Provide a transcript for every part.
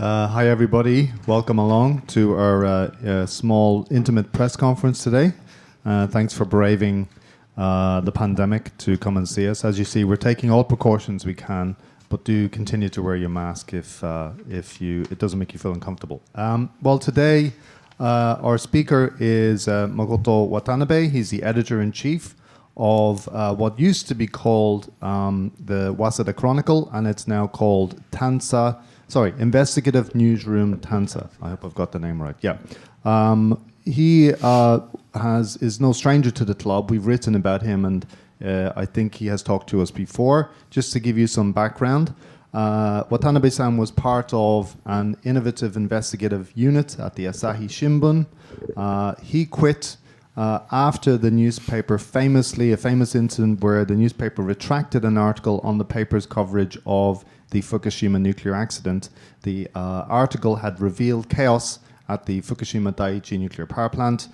Hi everybody, welcome along to our small intimate press conference today. Thanks for braving the pandemic to come and see us. As you see, we're taking all precautions we can, but do continue to wear your mask if it doesn't make you feel uncomfortable. Well, today our speaker is Makoto Watanabe. He's the editor-in-chief of what used to be called the Waseda Chronicle, and it's now called Tansa. Sorry, Investigative Newsroom Tansa. I hope I've got the name right. Yeah. He is no stranger to the club. We've written about him, and I think he has talked to us before. Just to give you some background, Watanabe-san was part of an innovative investigative unit at the Asahi Shimbun. He quit after the newspaper, a famous incident where the newspaper retracted an article on the paper's coverage of the Fukushima nuclear accident. The article had revealed chaos at the Fukushima Daiichi nuclear power plant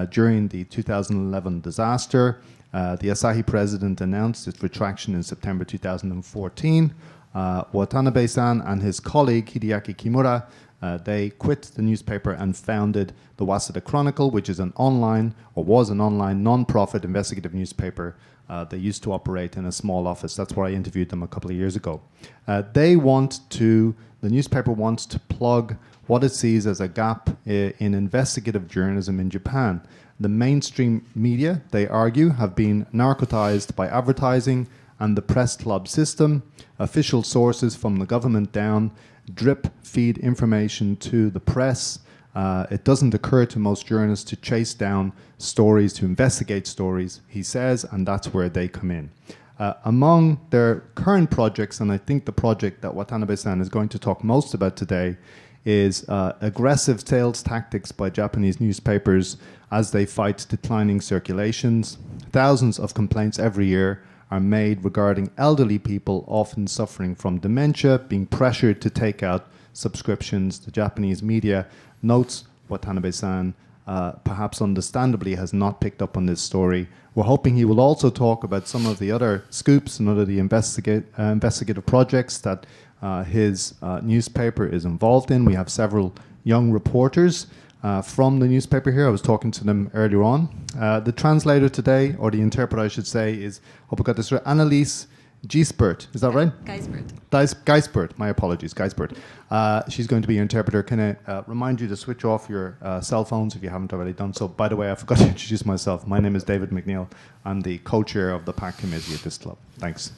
during the 2011 disaster. The Asahi president announced its retraction in September 2014. Watanabe-san and his colleague Hideaki Kimura, they quit the newspaper and founded the Waseda Chronicle, which is was an online non-profit investigative newspaper. They used to operate in a small office. That's where I interviewed them a couple of years ago. The newspaper wants to plug what it sees as a gap in investigative journalism in Japan. The mainstream media, they argue, have been narcotized by advertising and the press club system. Official sources from the government down drip feed information to the press. It doesn't occur to most journalists to chase down stories, to investigate stories, he says, and that's where they come in. Among their current projects, and I think the project that Watanabe-san is going to talk most about today, is aggressive sales tactics by Japanese newspapers as they fight declining circulations. Thousands of complaints every year are made regarding elderly people often suffering from dementia, being pressured to take out subscriptions. The Japanese media notes Watanabe-san, perhaps understandably, has not picked up on this story. We're hoping he will also talk about some of the other scoops and other the investigative projects that his newspaper is involved in. We have several young reporters from the newspaper here. I was talking to them earlier on. The translator today, or the interpreter I should say, is, hope I got this right, Annalise Giesbert. Is that right? Geisbert. My apologies, Geisbert. She's going to be your interpreter. Can I remind you to switch off your cell phones if you haven't already done so? By the way, I forgot to introduce myself. My name is David McNeil. I'm the co-chair of the PAC committee at this club. Thanks.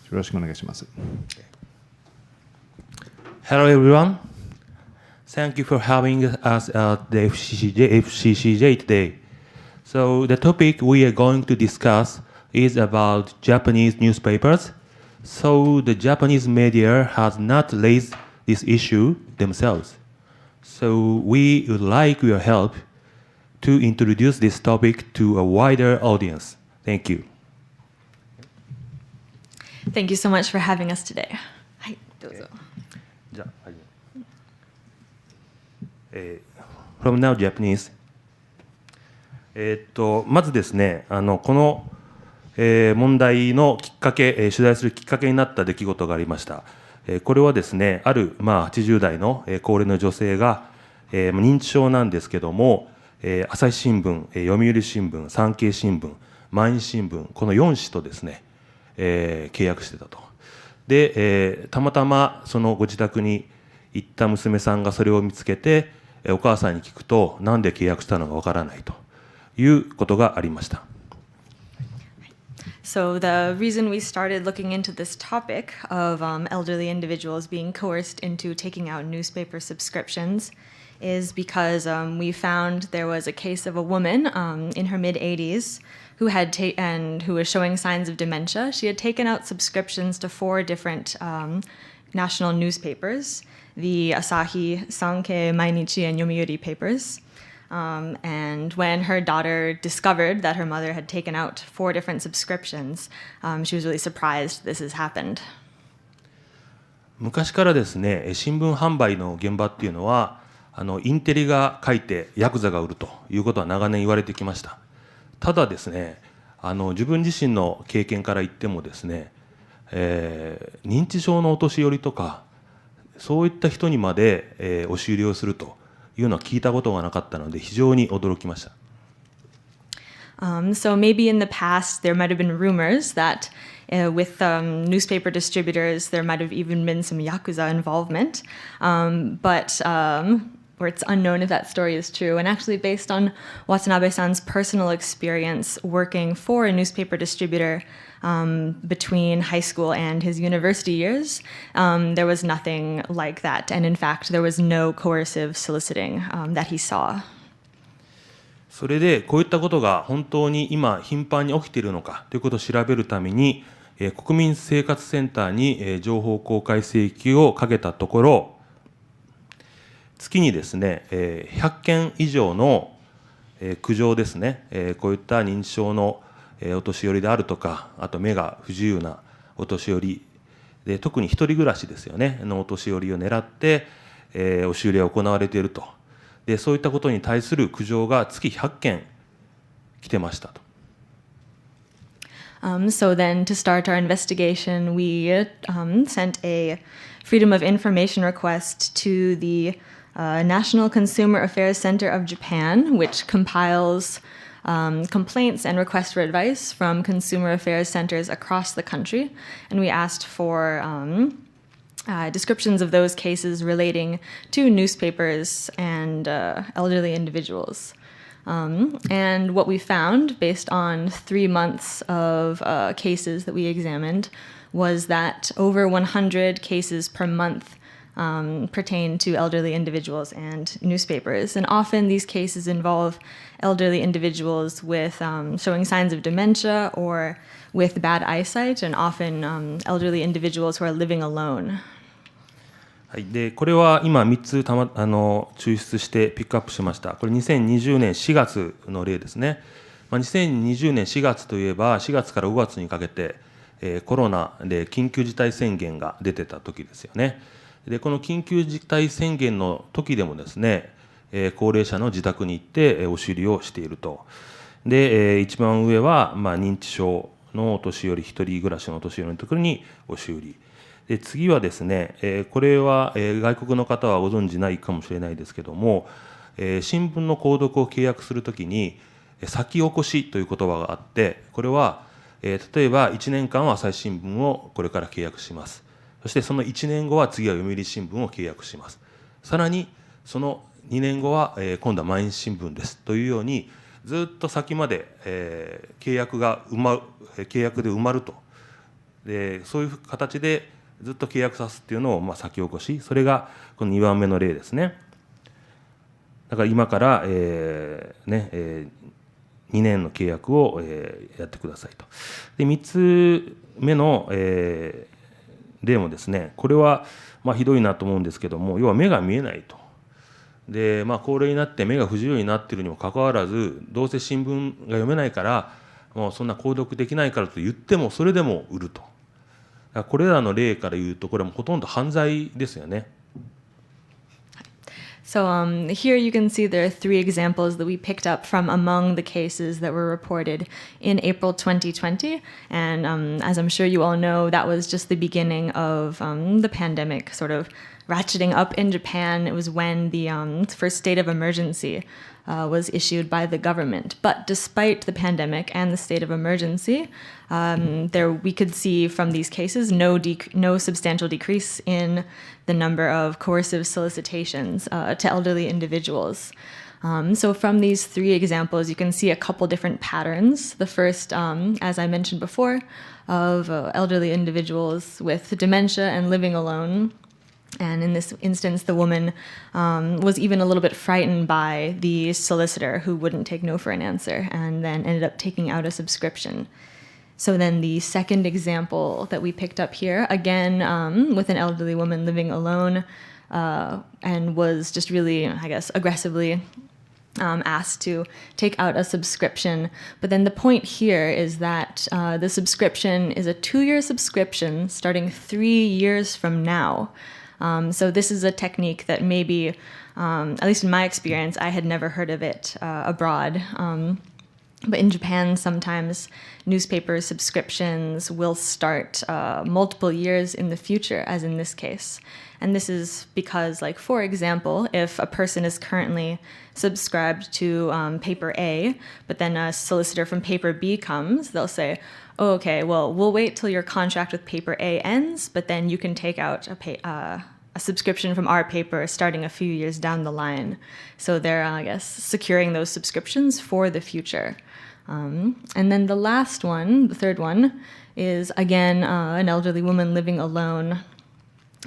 Hello, everyone. Thank you for having us at the FCCJ today. So the topic we are going to discuss is about Japanese newspapers. So the Japanese media has not raised this issue themselves. So we would like your help to introduce this topic to a wider audience. Thank you. Thank you so much for having us today. Hi, dozo. From now, Japanese. まずですね、この問題のきっかけ、取材するきっかけになった出来事がありました。これはですね、ある80代の高齢の女性が認知症なんですけども、朝日新聞、読売新聞、産経新聞、毎日新聞、この4紙とですね、契約してたと。で、たまたまそのご自宅に行った娘さんがそれを見つけて、お母さんに聞くと、なんで契約したのかわからないということがありました。So the reason we started looking into this topic of elderly individuals being coerced into taking out newspaper subscriptions is because we found there was a case of a woman in her mid-80s who who was showing signs of dementia. She had taken out subscriptions to 4 different national newspapers, the Asahi, Sankei, Mainichi, and Yomiuri papers. And when her daughter discovered that her mother had taken out 4 different subscriptions, she was really surprised this has happened. 昔からですね、新聞販売の現場っていうのは、インテリが書いてヤクザが売るということは長年言われてきました。ただですね、自分自身の経験から言ってもですね、認知症のお年寄りとかそういった人にまで、押し売りをするというのは聞いたことがなかったので非常に驚きました。So maybe in the past there might have been rumors that with newspaper distributors there might have even been some Yakuza involvement, but where it's unknown if that story is true. And actually based on Watanabe-san's personal experience working for a newspaper distributor between high school and his university years, there was nothing like that. And in fact, there was no coercive soliciting that he saw. それでこういったことが本当に今頻繁に起きているのかということを調べるために、国民生活センターに、情報公開請求をかけたところ、月にですね、100件以上の、苦情ですね、こういった認知症の、お年寄りであるとか、あと目が不自由なお年寄りで、特に一人暮らしですよねのお年寄りを狙って、押し売りが行われていると。でそういったことに対する苦情が月100件来てましたと。So then to start our investigation, we sent a Freedom of Information request to the National Consumer Affairs Center of Japan, which compiles complaints and requests for advice from consumer affairs centers across the country. And we asked for descriptions of those cases relating to newspapers and elderly individuals. And what we found, based on 3 months of cases that we examined, was that over 100 cases per month pertain to elderly individuals and newspapers. And often these cases involve elderly individuals with showing signs of dementia or with bad eyesight, and often elderly individuals who are living alone. はい、でこれは今3つ抽出してピックアップしました。これ2020年4月の例ですね。2020年4月といえば4月から5月にかけて、コロナで緊急事態宣言が出てた時ですよね。でこの緊急事態宣言の時でもですね、高齢者の自宅に行って押し売りをしていると。で、一番上は、認知症のお年寄り、一人暮らしのお年寄りのところに押し売り。で次はですね、これは、外国の方はご存じないかもしれないですけども、新聞の購読を契約するときに先起こしという言葉があって、これは、例えば1年間は朝日新聞をこれから契約します。そしてその1年後は次は読売新聞を契約します。さらにその2年後は、今度は毎日新聞ですというようにずっと先まで、契約で埋まると。でそういう形でずっと契約さすっていうのを先起こし、それがこの2番目の例ですね。だから今から、2年の契約を、やってくださいと。で3つ目の、例もですね、これはひどいなと思うんですけども、要は目が見えないと。で高齢になって目が不自由になっているにもかかわらず、どうせ新聞が読めないからもうそんな購読できないからと言ってもそれでも売ると。これらの例から言うとこれもほとんど犯罪ですよね。So here you can see there are 3 examples that we picked up from among the cases that were reported in April 2020. And as I'm sure you all know, that was just the beginning of the pandemic sort of ratcheting up in Japan. It was when the first state of emergency was issued by the government. But despite the pandemic and the state of emergency, we could see from these cases no substantial decrease in the number of coercive solicitations to elderly individuals. So from these 3 examples, you can see a couple different patterns. The first, as I mentioned before, of elderly individuals with dementia and living alone. And in this instance, the woman was even a little bit frightened by the solicitor who wouldn't take no for an answer and then ended up taking out a subscription. So then the second example that we picked up here, again, with an elderly woman living alone and was just really, I guess, aggressively asked to take out a subscription. But then the point here is that the subscription is a 2-year subscription starting 3 years from now. So this is a technique that maybe, at least in my experience, I had never heard of it abroad. But in Japan, sometimes newspaper subscriptions will start multiple years in the future, as in this case. And this is because, like, for example, if a person is currently subscribed to paper A, but then a solicitor from paper B comes, they'll say, oh, okay, well, we'll wait till your contract with paper A ends, but then you can take out a subscription from our paper starting a few years down the line. So they're, I guess, securing those subscriptions for the future. And then the last one, the third one, is again an elderly woman living alone.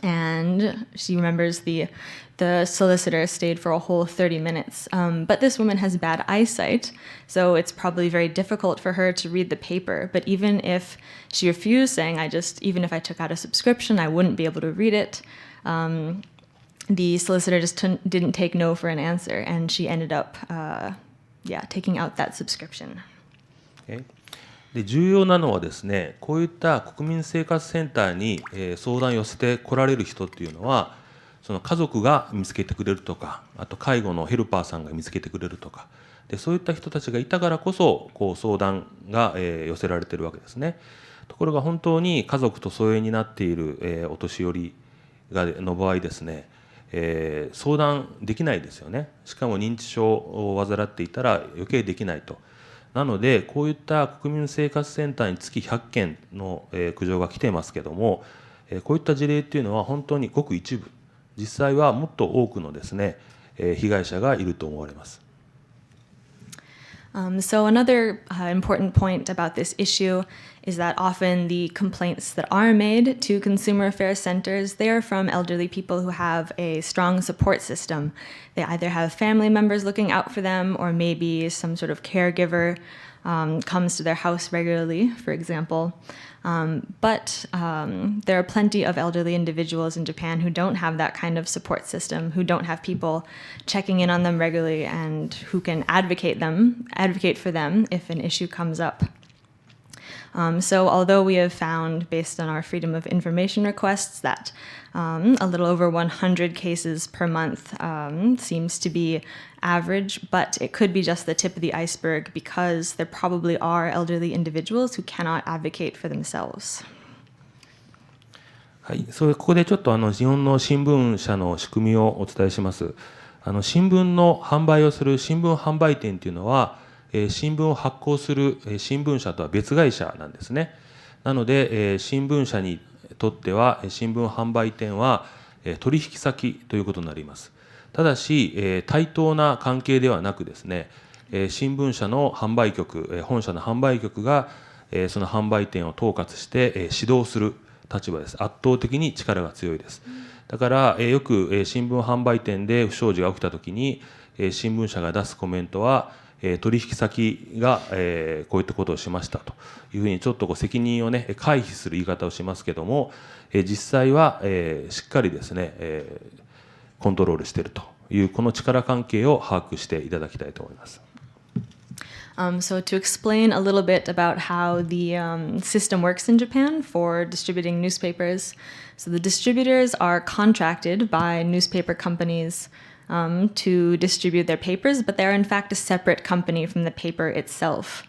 And she remembers the solicitor stayed for a whole 30 minutes. But this woman has bad eyesight, so it's probably very difficult for her to read the paper. But even if she refused, saying, even if I took out a subscription, I wouldn't be able to read it, the solicitor just didn't take no for an answer, and she ended up taking out that subscription. Okay. で重要なのはですね、こういった国民生活センターに、相談を寄せて来られる人っていうのは、その家族が見つけてくれるとか、あと介護のヘルパーさんが見つけてくれるとか、でそういった人たちがいたからこそこう相談が、寄せられているわけですね。ところが本当に家族と疎遠になっている、お年寄りの場合ですね、相談できないですよね。しかも認知症を患っていたら余計できないと。なのでこういった国民生活センターにつき100件の苦情が来ていますけども、こういった事例っていうのは本当にごく一部、実際はもっと多くのですね、被害者がいると思われます。So another important point about this issue is that often the complaints that are made to consumer affairs centers, they are from elderly people who have a strong support system. They either have family members looking out for them, or maybe some sort of caregiver comes to their house regularly, for example. But there are plenty of elderly individuals in Japan who don't have that kind of support system, who don't have people checking in on them regularly, and who can advocate for them if an issue comes up. So although we have found, based on our Freedom of Information requests, that a little over 100 cases per month seems to be average, but it could be just the tip of the iceberg because there probably are elderly individuals who cannot advocate for themselves. はい、ここでちょっと日本の新聞社の仕組みをお伝えします。新聞の販売をする新聞販売店というのは、新聞を発行する新聞社とは別会社なんですね。なので、新聞社にとっては新聞販売店は取引先ということになります。ただし、対等な関係ではなくですね、新聞社の販売局、本社の販売局がその販売店を統括して指導する立場です。圧倒的に力が強いです。だからよく新聞販売店で不祥事が起きたときに新聞社が出すコメントは、取引先がこういったことをしましたというふうにちょっと責任をね回避する言い方をしますけども、実際はしっかりですねコントロールしているというこの力関係を把握していただきたいと思います。So to explain a little bit about how the system works in Japan for distributing newspapers, so the distributors are contracted by newspaper companies to distribute their papers, but they're in fact a separate company from the paper itself.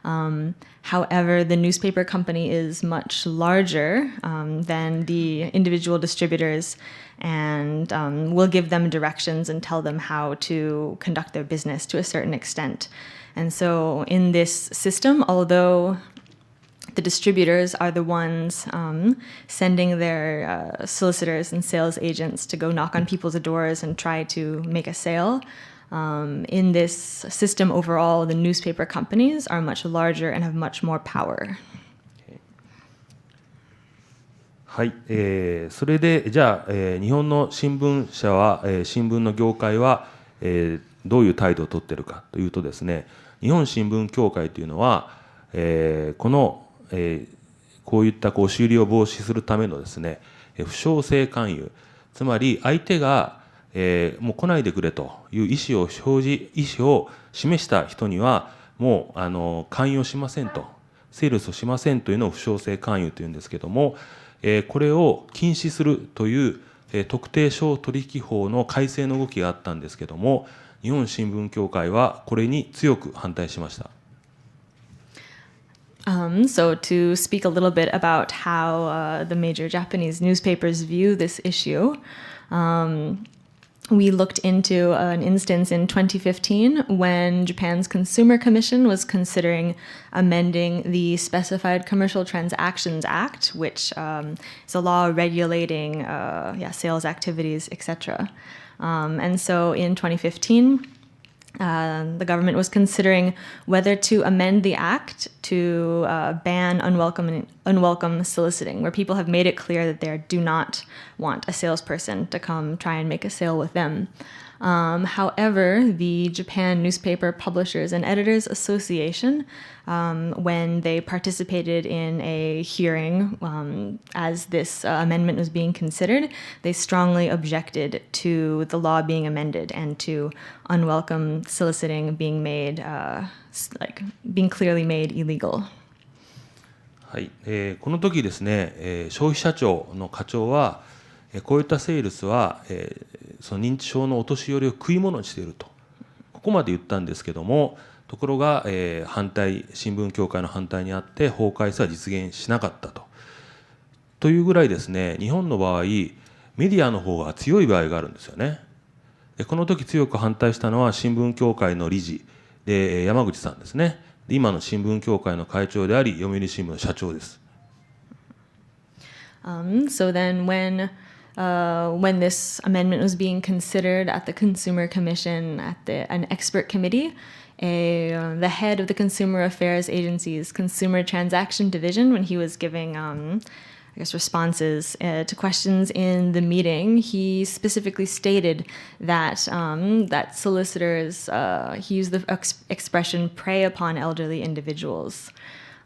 However, the newspaper company is much larger than the individual distributors and will give them directions and tell them how to conduct their business to a certain extent. And so in this system, although the distributors are the ones sending their solicitors and sales agents to go knock on people's doors and try to make a sale, in this system overall, the newspaper companies are much larger and have much more power. はい、それでじゃあ、日本の新聞社は、新聞の業界は、どういう態度を取っているかというとですね、日本新聞協会というのは、この、こういった修理を防止するためのですね、不詳性勧誘、つまり相手が、もう来ないでくれという意思を示した人にはもう勧誘しませんと、セールスをしませんというのを不詳性勧誘というんですけども、これを禁止するという、特定商取引法の改正の動きがあったんですけども、日本新聞協会はこれに強く反対しました。So to speak a little bit about how the major Japanese newspapers view this issue, we looked into an instance in 2015 when Japan's Consumer Commission was considering amending the Specified Commercial Transactions Act, which is a law regulating sales activities, etc. And so in 2015, the government was considering whether to amend the act to ban unwelcome soliciting, where people have made it clear that they do not want a salesperson to come try and make a sale with them. However, the Japan Newspaper Publishers and Editors Association, when they participated in a hearing as this amendment was being considered, they strongly objected to the law being amended and to unwelcome soliciting being made, being clearly made illegal. はい、この時ですね、消費者庁の課長は、こういったセールスは、その認知症のお年寄りを食い物にしていると、ここまで言ったんですけども、ところが、新聞協会の反対にあって法改正は実現しなかったというぐらいですね、日本の場合メディアの方が強い場合があるんですよね。でこの時強く反対したのは新聞協会の理事で山口さんですね。で今の新聞協会の会長であり読売新聞の社長です。So then when this amendment was being considered at the Consumer Commission, at an expert committee, the head of the Consumer Affairs Agency's Consumer Transaction Division, when he was giving responses to questions in the meeting, he specifically stated that that solicitors, he used the expression, prey upon elderly individuals.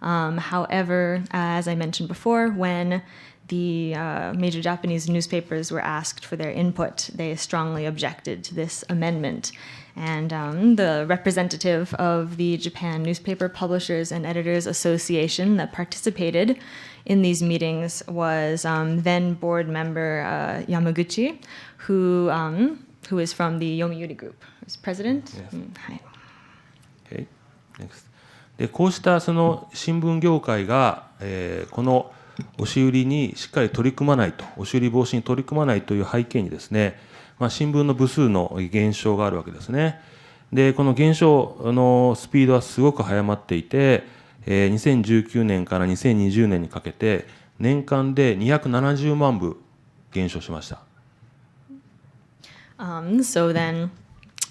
However, as I mentioned before, when the major Japanese newspapers were asked for their input, they strongly objected to this amendment. And the representative of the Japan Newspaper Publishers and Editors Association that participated in these meetings was then board member Yamaguchi, who is from the Yomiuri Group. Is president? Yes. Okay. Next. でこうしたその新聞業界が、この押し売りにしっかり取り組まないと、押し売り防止に取り組まないという背景にですね、新聞の部数の減少があるわけですね。でこの減少のスピードはすごく早まっていて、2019年から2020年にかけて年間で270万部減少しました。So then,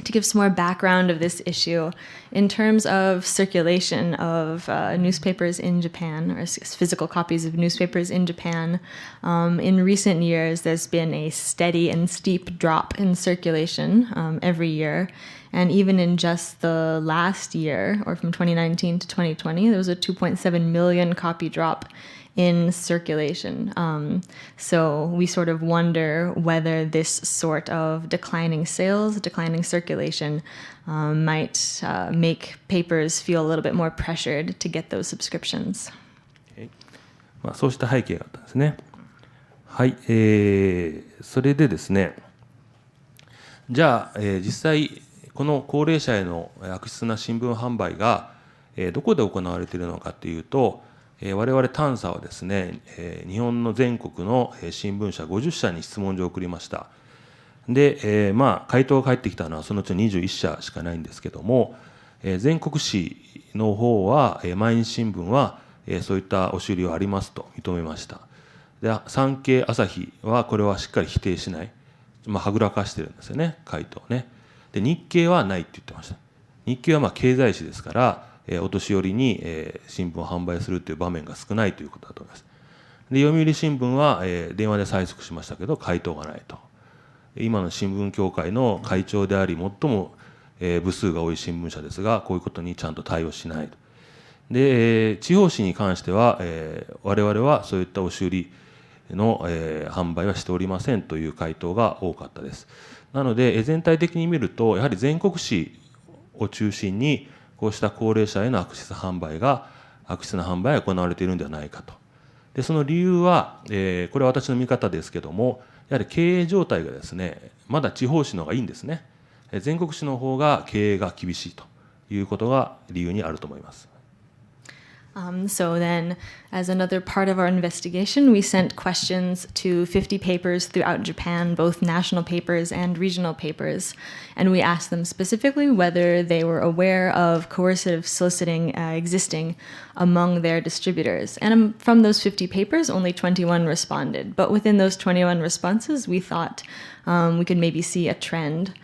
to give some more background of this issue, in terms of circulation of newspapers in Japan, or physical copies of newspapers in Japan, in recent years there's been a steady and steep drop in circulation every year. And even in just the last year, or from 2019 to 2020, there was a 2.7 million copy drop in circulation. So we sort of wonder whether this sort of declining sales, declining circulation might make papers feel a little bit more pressured to get those subscriptions. そうした背景があったんですね。はい、それでですね、じゃあ、実際この高齢者への悪質な新聞販売が、どこで行われているのかというと、我々探査はですね、日本の全国の新聞社50社に質問状を送りました。で、回答が返ってきたのはそのうち21社しかないんですけども、全国紙の方は、毎日新聞は、そういった押し売りはありますと認めました。で、産経朝日はこれはしっかり否定しない、はぐらかしてるんですよね、回答ね。で、日経はないって言ってました。日経は経済紙ですから、お年寄りに新聞を販売するという場面が少ないということだと思います。で、読売新聞は電話で催促しましたけど回答がないと。今の新聞協会の会長であり最も部数が多い新聞社ですが、こういうことにちゃんと対応しないと。で、地方紙に関しては我々はそういった押し売りの販売はしておりませんという回答が多かったです。なので全体的に見るとやはり全国紙を中心にこうした高齢者への悪質な販売が行われているのではないかと。でその理由は、これは私の見方ですけども、やはり経営状態がですね、まだ地方紙の方がいいんですね。全国紙の方が経営が厳しいということが理由にあると思います。So then, as another part of our investigation, we sent questions to 50 papers throughout Japan, both national papers and regional papers, and we asked them specifically whether they were aware of coercive soliciting existing among their distributors. And from those 50 papers, only 21 responded. But within those 21 responses, we thought we could maybe see a trend.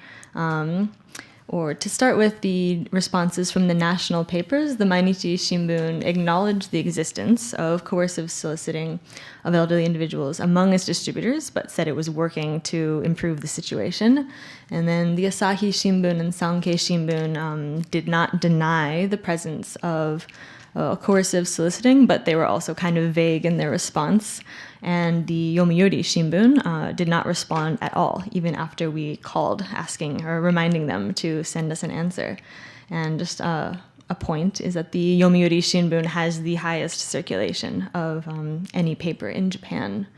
Or to start with the responses from the national papers, the Mainichi Shimbun acknowledged the existence of coercive soliciting of elderly individuals among its distributors, but said it was working to improve the situation. And then the Asahi Shimbun and Sankei Shimbun did not deny the presence of coercive soliciting, but they were also kind of vague in their response. And the Yomiuri Shimbun did not respond at all, even after we called asking or reminding them to send us an answer. And just a point is that the Yomiuri Shimbun has the highest circulation of any paper in Japan.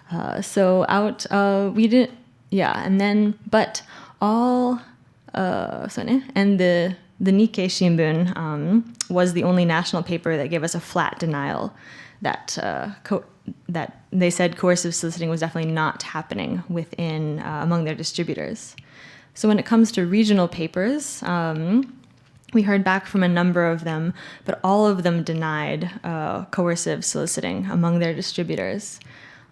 We didn't, and then, but all, and the Nikkei Shimbun was the only national paper that gave us a flat denial that that they said coercive soliciting was definitely not happening within among their distributors. So when it comes to regional papers, we heard back from a number of them, but all of them denied coercive soliciting among their distributors.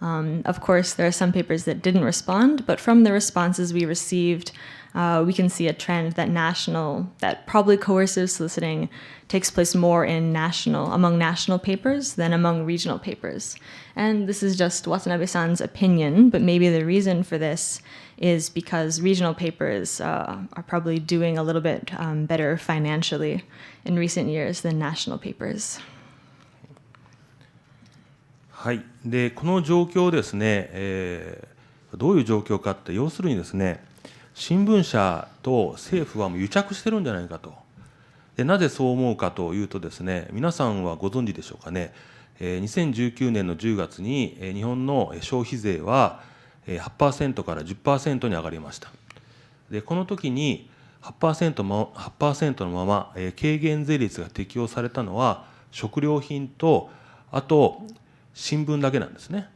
Of course, there are some papers that didn't respond, but from the responses we received, we can see a trend that probably coercive soliciting takes place more among national papers than among regional papers. And this is just Watanabe-san's opinion, but maybe the reason for this is because regional papers are probably doing a little bit better financially in recent years than national papers. はい、でこの状況ですね、どういう状況かって、要するにですね、新聞社と政府はもう癒着してるんじゃないかと。でなぜそう思うかというとですね、皆さんはご存知でしょうかね、2019年の10月に日本の消費税は 8% から 10% に上がりました。でこの時に 8% のまま軽減税率が適用されたのは食料品とあと新聞だけなんですね、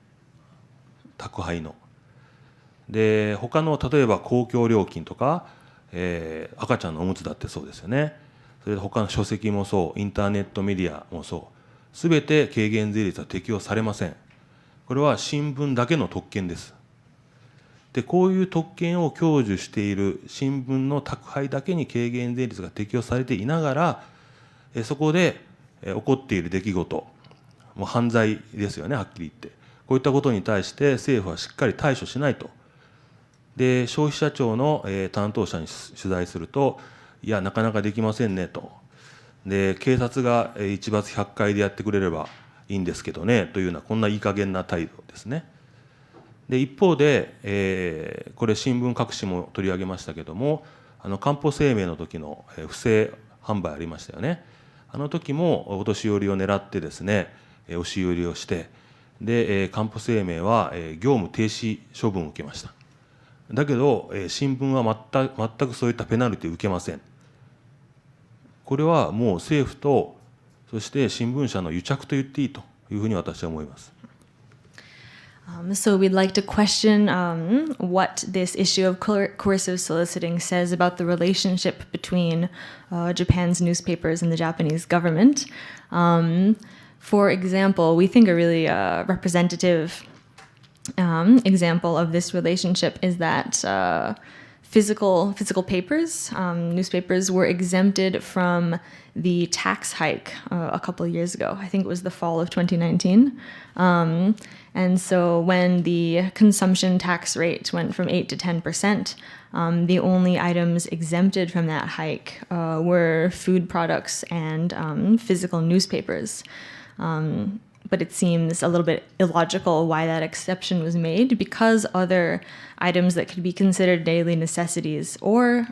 宅配の。で他の例えば公共料金とか、赤ちゃんのおむつだってそうですよね。それで他の書籍もそう、インターネットメディアもそう、すべて軽減税率は適用されません。これは新聞だけの特権です。でこういう特権を享受している新聞の宅配だけに軽減税率が適用されていながら、そこで起こっている出来事、もう犯罪ですよね、はっきり言って。こういったことに対して政府はしっかり対処しないと。で消費者庁の担当者に取材すると、いやなかなかできませんねと。で警察が一罰百戒でやってくれればいいんですけどねというような、こんないい加減な態度ですね。で一方で、これ新聞各紙も取り上げましたけども、かんぽ生命の時の不正販売ありましたよね。あの時もお年寄りを狙ってですね、押し売りをして、でかんぽ生命は業務停止処分を受けました。だけど新聞は全くそういったペナルティを受けません。これはもう政府とそして新聞社の癒着と言っていいというふうに私は思います。So we'd like to question what this issue of coercive soliciting says about the relationship between Japan's newspapers and the Japanese government. For example, we think a really representative example of this relationship is that physical papers, newspapers, were exempted from the tax hike a couple of years ago. I think it was the fall of 2019. And so when the consumption tax rate went from 8 to 10%, the only items exempted from that hike were food products and physical newspapers. But it seems a little bit illogical why that exception was made, because other items that could be considered daily necessities or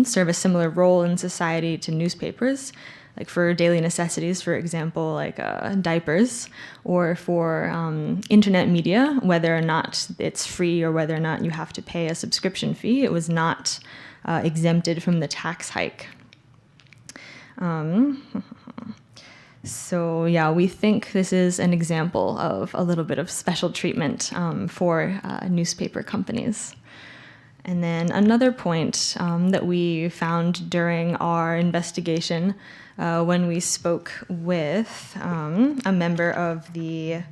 serve a similar role in society to newspapers, like for daily necessities, for example, like diapers, or for internet media, whether or not it's free or whether or not you have to pay a subscription fee, it was not exempted from the tax hike. So yeah, we think this is an example of a little bit of special treatment for newspaper companies. And then another point that we found during our investigation when we spoke with a member of the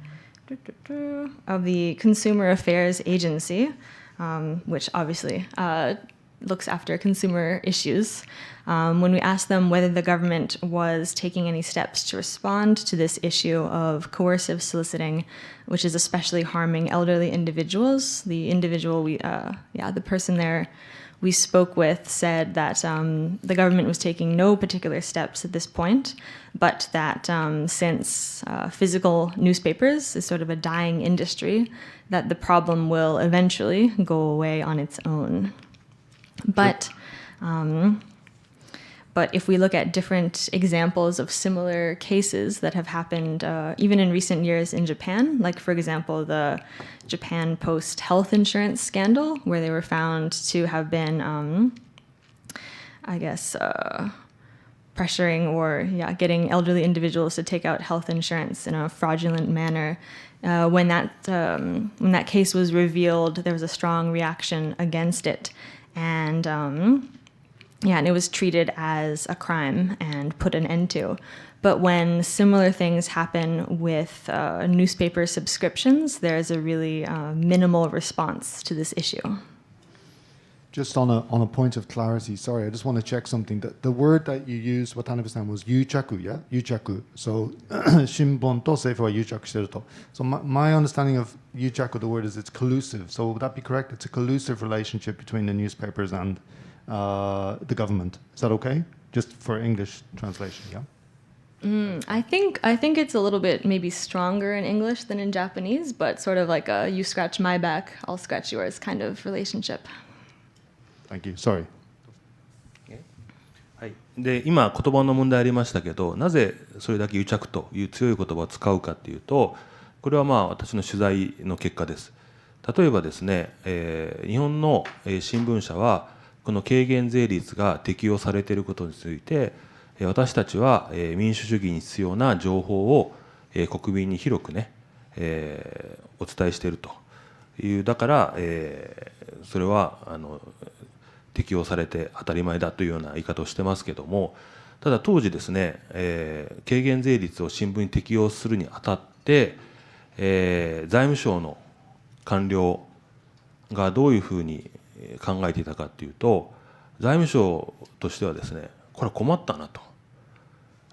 Consumer Affairs Agency, which obviously looks after consumer issues, when we asked them whether the government was taking any steps to respond to this issue of coercive soliciting, which is especially harming elderly individuals. The individual the person there we spoke with said that the government was taking no particular steps at this point, but that since physical newspapers is sort of a dying industry, that the problem will eventually go away on its own. But if we look at different examples of similar cases that have happened even in recent years in Japan, like for example the Japan Post health insurance scandal, where they were found to have been, pressuring or getting elderly individuals to take out health insurance in a fraudulent manner. When that case was revealed, there was a strong reaction against it. And and it was treated as a crime and put an end to. But when similar things happen with newspaper subscriptions, there's a really minimal response to this issue. Just on a point of clarity, sorry, I just want to check something. The word that you used, Watanabe-san, was yuchaku, yeah? Yuchaku. So, Shimbun to seifu wa yuchaku shiteru to. So my understanding of yuchaku, the word is it's collusive. So would that be correct? It's a collusive relationship between the newspapers and the government. Is that okay? Just for English translation, yeah? I think it's a little bit maybe stronger in English than in Japanese, but sort of like a you scratch my back, I'll scratch yours kind of relationship. Thank you. Sorry. はい、で今言葉の問題ありましたけど、なぜそれだけ癒着という強い言葉を使うかというと、これは私の取材の結果です。例えばですね、日本の新聞社はこの軽減税率が適用されていることについて、私たちは民主主義に必要な情報を国民に広くね、お伝えしているという、だから、それは適用されて当たり前だというような言い方をしてますけども、ただ当時ですね、軽減税率を新聞に適用するにあたって、財務省の官僚がどういうふうに考えていたかというと、財務省としてはですね、これは困ったなと、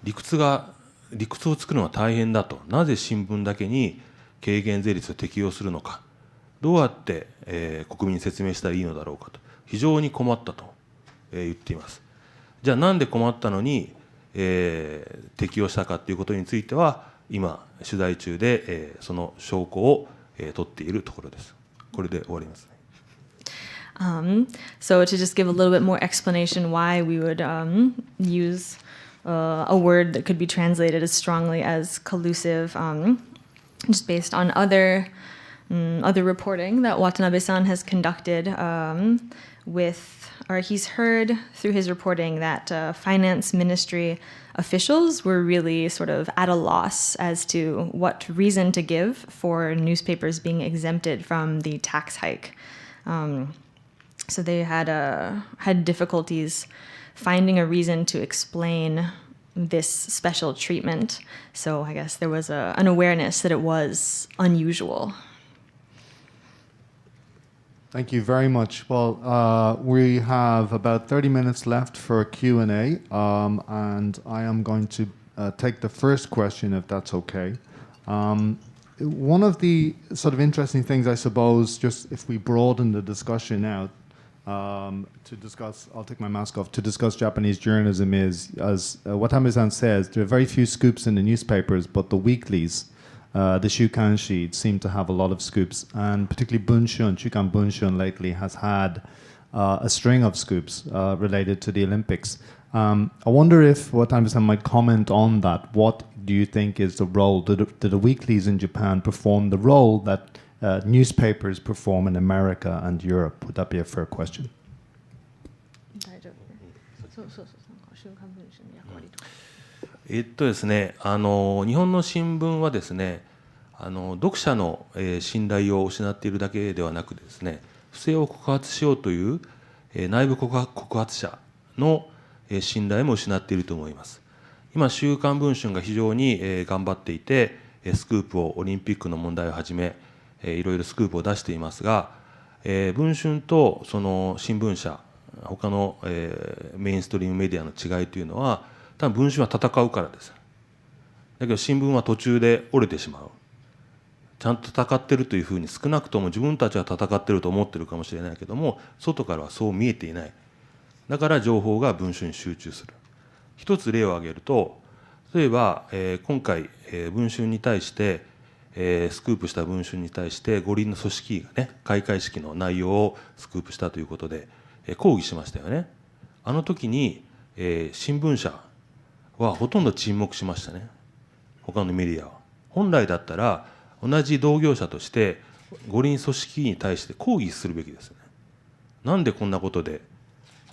理屈を作るのは大変だと、なぜ新聞だけに軽減税率を適用するのか、どうやって、国民に説明したらいいのだろうかと、非常に困ったと、言っています。じゃあなんで困ったのに、適用したかということについては今取材中で、その証拠を、取っているところです。これで終わります。So to just give a little bit more explanation why we would use a word that could be translated as strongly as collusive, just based on other reporting that Watanabe-san has conducted he's heard through his reporting that finance ministry officials were really sort of at a loss as to what reason to give for newspapers being exempted from the tax hike. So they had difficulties finding a reason to explain this special treatment. So I guess there was an awareness that it was unusual. Thank you very much. Well, we have about 30 minutes left for Q&A, and I am going to take the first question, if that's okay. One of the sort of interesting things, I suppose, just if we broaden the discussion out, to discuss, I'll take my mask off, to discuss Japanese journalism is, as Watanabe-san says, there are very few scoops in the newspapers, but the weeklies, the Shukanshi seem to have a lot of scoops, and particularly Bunshun, Shukan Bunshun lately has had a string of scoops related to the Olympics. I wonder if Watanabe-san might comment on that. What do you think is the role? Did the weeklies in Japan perform the role that newspapers perform in America and Europe? Would that be a fair question? ですね、日本の新聞はですね、読者の信頼を失っているだけではなくですね、不正を告発しようという内部告発者の信頼も失っていると思います。今、週刊文春が非常に頑張っていて、スクープを、オリンピックの問題をはじめ、いろいろスクープを出していますが、文春とその新聞社、他のメインストリームメディアの違いというのは、多分文春は戦うからです。だけど新聞は途中で折れてしまう。ちゃんと戦ってるというふうに、少なくとも自分たちは戦ってると思ってるかもしれないけども、外からはそう見えていない。だから情報が文春に集中する。一つ例を挙げると、例えば、今回、文春に対して、スクープした文春に対して五輪の組織委がね、開会式の内容をスクープしたということで、抗議しましたよね。あの時に、新聞社はほとんど沈黙しましたね。他のメディアは。本来だったら同じ同業者として五輪組織委に対して抗議するべきですよね。なんでこんなことで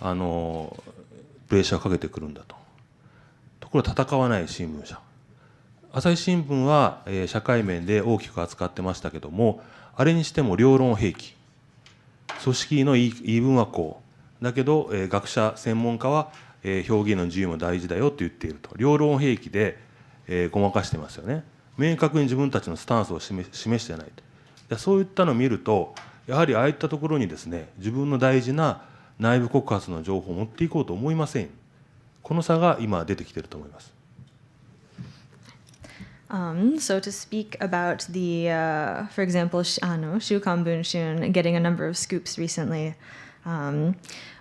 プレッシャーをかけてくるんだと。ところが戦わない新聞社。朝日新聞は社会面で大きく扱ってましたけども、あれにしても両論併記。組織委の言い分はこう。だけど学者、専門家は表現の自由も大事だよと言っていると。両論併記でごまかしてますよね。明確に自分たちのスタンスを示してないと。そういったのを見ると、やはりああいったところにですね、自分の大事な内部告発の情報を持っていこうと思いません。この差が今出てきていると思います。So to speak about the, for example, Shukan Bunshun getting a number of scoops recently,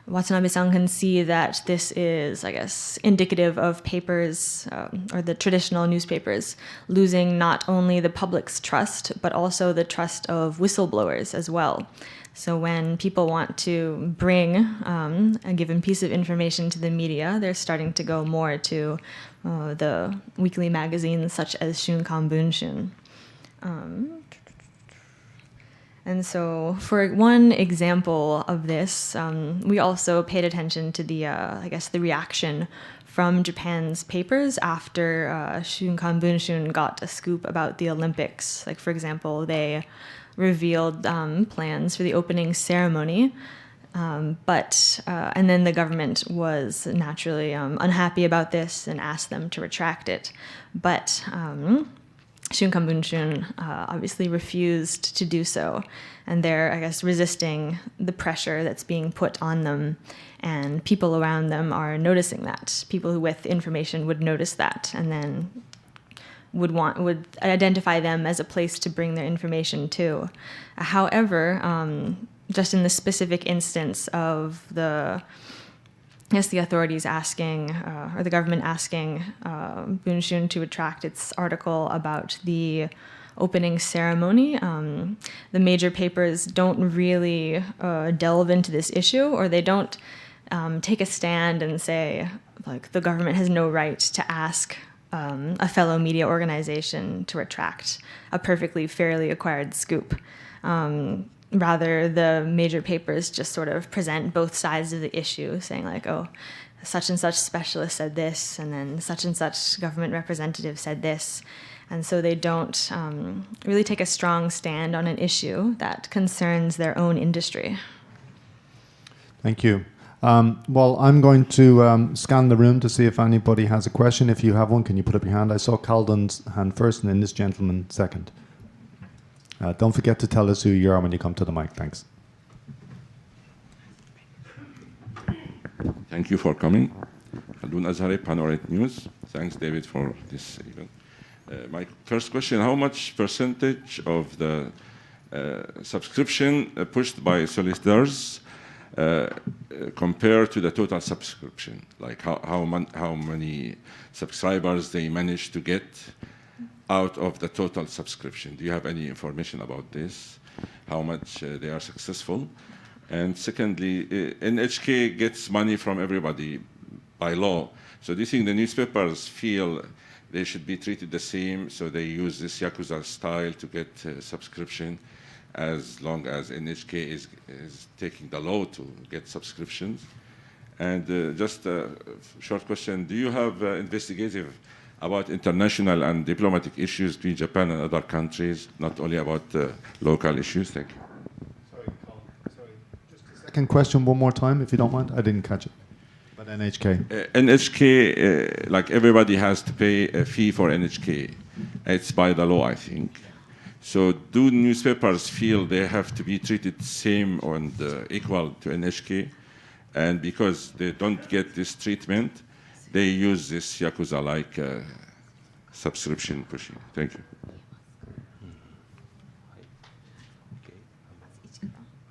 Watanabe-san can see that this is, I guess, indicative of papers, or the traditional newspapers, losing not only the public's trust, but also the trust of whistleblowers as well. So when people want to bring a given piece of information to the media, they're starting to go more to the weekly magazines such as Shunkan Bunshun. And so for one example of this, we also paid attention to the, I guess, the reaction from Japan's papers after Shunkan Bunshun got a scoop about the Olympics. Like, for example, they revealed plans for the opening ceremony, and then the government was naturally unhappy about this and asked them to retract it. But Shunkan Bunshun obviously refused to do so, and they're, I guess, resisting the pressure that's being put on them, and people around them are noticing that. People with information would notice that, and then would identify them as a place to bring their information to. However, just in the specific instance of the authorities asking, or the government asking Bunshun to retract its article about the opening ceremony, the major papers don't really delve into this issue, or they don't take a stand and say, like, the government has no right to ask a fellow media organization to retract a perfectly fairly acquired scoop. Rather, the major papers just sort of present both sides of the issue, saying like, oh, such and such specialist said this, and then such and such government representative said this. And so they don't really take a strong stand on an issue that concerns their own industry. Thank you. Well, I'm going to scan the room to see if anybody has a question. If you have one, can you put up your hand? I saw Calden's hand first and then this gentleman second. Don't forget to tell us who you are when you come to the mic. Thanks. Thank you for coming. Khaldun Azhari, Panoramic News. Thanks, David, for this event. My first question, how much percentage of the subscription pushed by solicitors compared to the total subscription? Like how many subscribers they managed to get out of the total subscription? Do you have any information about this? How much they are successful? And secondly, NHK gets money from everybody by law. So do you think the newspapers feel they should be treated the same, so they use this Yakuza style to get subscription as long as NHK is taking the law to get subscriptions? And just a short question, do you have investigative about international and diplomatic issues between Japan and other countries, not only about local issues. Thank you. Sorry. Just a second question one more time, if you don't mind. I didn't catch it. About NHK. NHK, like everybody has to pay a fee for NHK. It's by the law, I think. So do newspapers feel they have to be treated same and equal to NHK? And because they don't get this treatment, they use this Yakuza-like subscription pushing. Thank you.